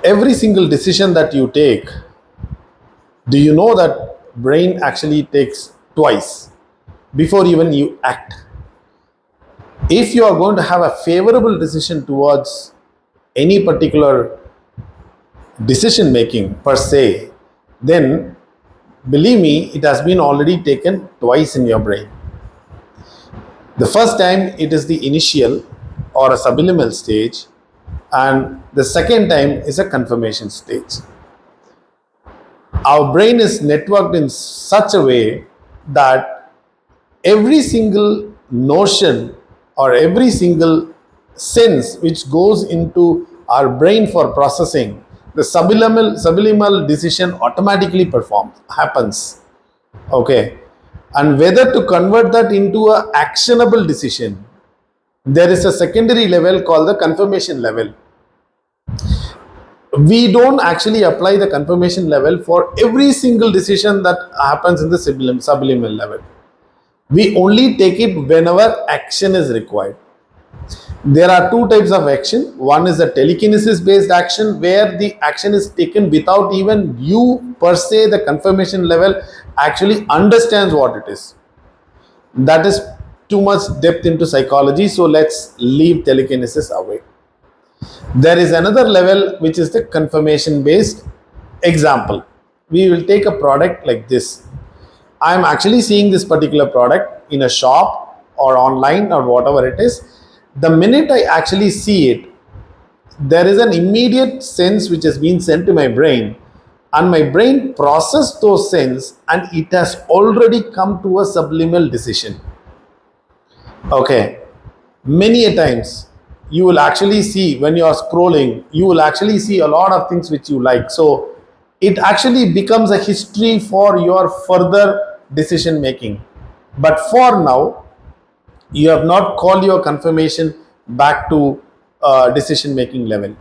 every single decision that you take, do you know that brain actually takes twice before even you act? If you are going to have a favorable decision towards any particular decision making per se, then believe me, it has been already taken twice in your brain. The first time it is the initial or a subliminal stage, and the second time is a confirmation stage. Our brain is networked in such a way that every single notion or every single sense which goes into our brain for processing, the subliminal decision automatically happens. Okay. And whether to convert that into a actionable decision, there is a secondary level called the confirmation level. We don't actually apply the confirmation level for every single decision that happens in the subliminal level. We only take it whenever action is required. There are two types of action. One is the telekinesis based action, where the action is taken without even you per se, the confirmation level actually understands what it is. That is too much depth into psychology, so let's leave telekinesis away. There is another level which is the confirmation based. Example, we will take a product like this. I am actually seeing this particular product in a shop or online or whatever it is. The minute I actually see it, there is an immediate sense which has been sent to my brain, and my brain processes those sense, and it has already come to a subliminal decision. Okay, many a times you will actually see, when you are scrolling, you will actually see a lot of things which you like. So it actually becomes a history for your further decision making. But for now, you have not called your confirmation back to decision making level.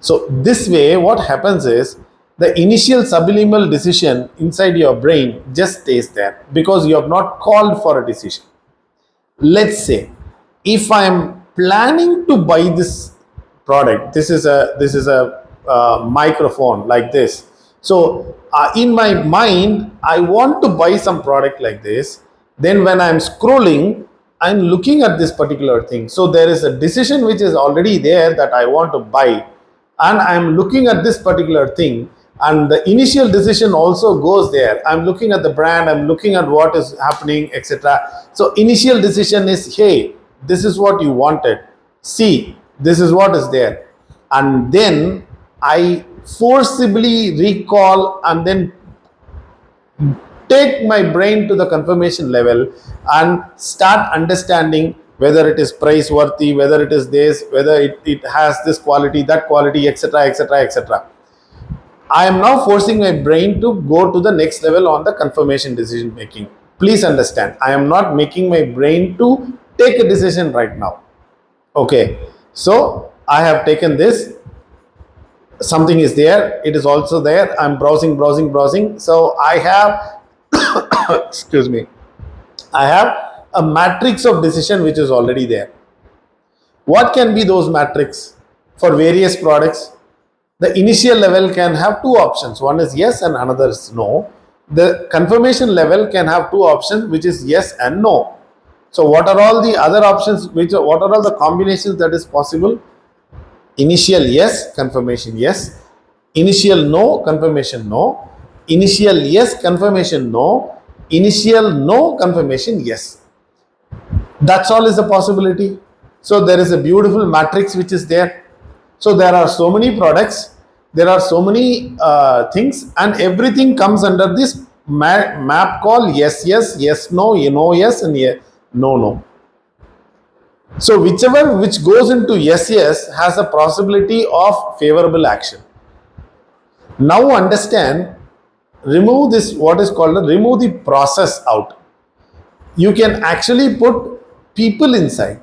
So this way, what happens is the initial subliminal decision inside your brain just stays there because you have not called for a decision. Let's say if I am planning to buy this product, this is a microphone like this. So in my mind, I want to buy some product like this. Then when I'm scrolling, I'm looking at this particular thing. So there is a decision which is already there that I want to buy, and I'm looking at this particular thing, and the initial decision also goes there. I'm looking at the brand, I'm looking at what is happening, etc. So initial decision is, hey, this is what you wanted, see, this is what is there. And then I forcibly recall and then take my brain to the confirmation level and start understanding whether it is price worthy, whether it is this, whether it has this quality, that quality, etc., etc., etc. I am now forcing my brain to go to the next level on the confirmation decision making. Please understand, I am not making my brain to take a decision right now. Okay, so I have taken this, something is there, it is also there, I'm browsing. So I have excuse me, I have a matrix of decision which is already there. What can be those matrix for various products? The initial level can have two options, one is yes and another is no. The confirmation level can have two options, which is yes and no. So what are all the other options, what are all the combinations that is possible? Initial yes, confirmation yes. Initial no, confirmation no. Initial yes, confirmation no. Initial no, confirmation yes. That's all is a possibility. So there is a beautiful matrix which is there. So there are so many products, there are so many things, and everything comes under this map called yes, yes, yes, no, yes, and no, no. So whichever which goes into yes, yes has a possibility of favorable action. Now understand, remove this, what is called, remove the process out. You can actually put people inside.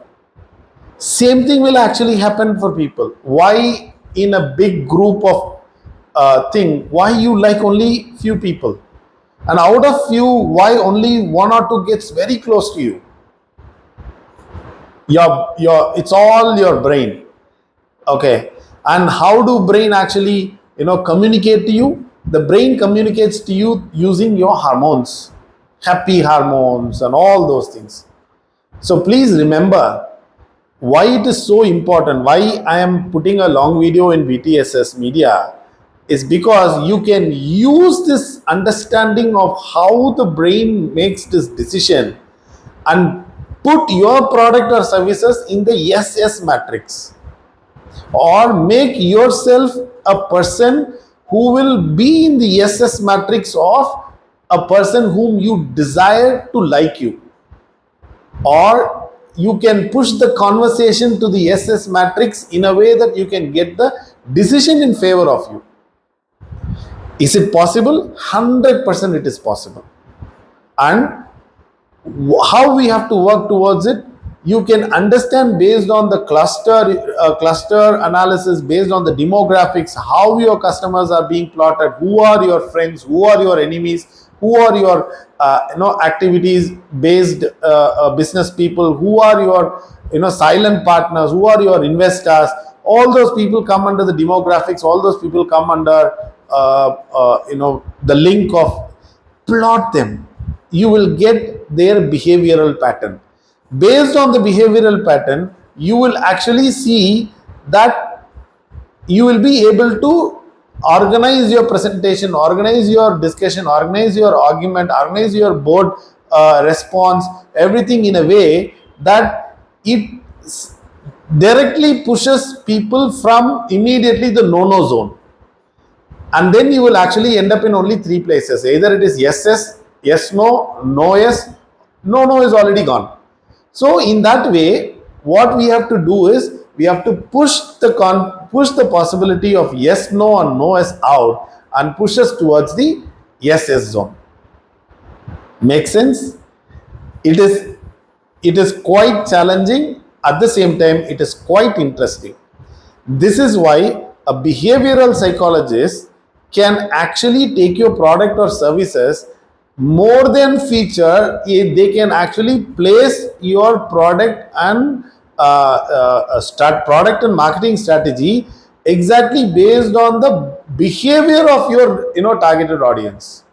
Same thing will actually happen for people. Why in a big group of thing, why you like only few people? And out of few, why only one or two gets very close to you? It's all your brain. Okay. And how do brain actually communicate to you? The brain communicates to you using your hormones, happy hormones and all those things. So please remember why it is so important, why I am putting a long video in BTSS media, is because you can use this understanding of how the brain makes this decision and put your product or services in the SS matrix, or make yourself a person who will be in the SS matrix of a person whom you desire to like you, or you can push the conversation to the SS matrix in a way that you can get the decision in favor of you. Is it possible? 100% it is possible. And how we have to work towards it, you can understand based on the cluster analysis, based on the demographics, how your customers are being plotted, who are your friends, who are your enemies, who are your activities based business people, who are your silent partners, who are your investors. All those people come under the demographics, all those people come under the link of plot them. You will get their behavioral pattern. Based on the behavioral pattern, you will actually see that you will be able to organize your presentation, organize your discussion, organize your argument, organize your board response, everything in a way that it directly pushes people from immediately the no-no zone. And then you will actually end up in only three places. Either it is yes, yes, yes, no, no, yes, no, no is already gone. So in that way, what we have to do is we have to push the possibility of yes, no and no yes out and push us towards the yes, yes zone. Make sense? It is quite challenging. At the same time, it is quite interesting. This is why a behavioral psychologist can actually take your product or services more than feature. They can actually place your product and start product and marketing strategy exactly based on the behavior of your targeted audience.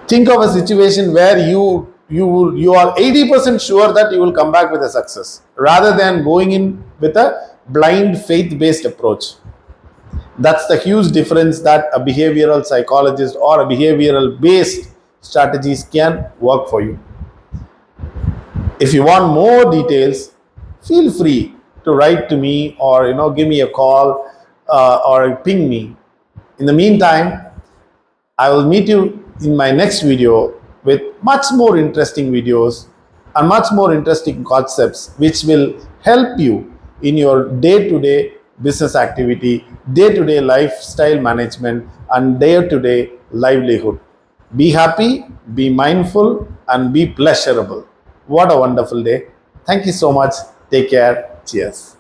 Think of a situation where you are 80% sure that you will come back with a success, rather than going in with a blind faith based approach. That's the huge difference that a behavioral psychologist or a behavioral based strategies can work for you. If you want more details, feel free to write to me, or give me a call, or ping me. In the meantime, I will meet you in my next video with much more interesting videos and much more interesting concepts which will help you in your day-to-day business activity, day-to-day lifestyle management and day-to-day livelihood. Be happy, be mindful and be pleasurable. What a wonderful day. Thank you so much. Take care. Cheers.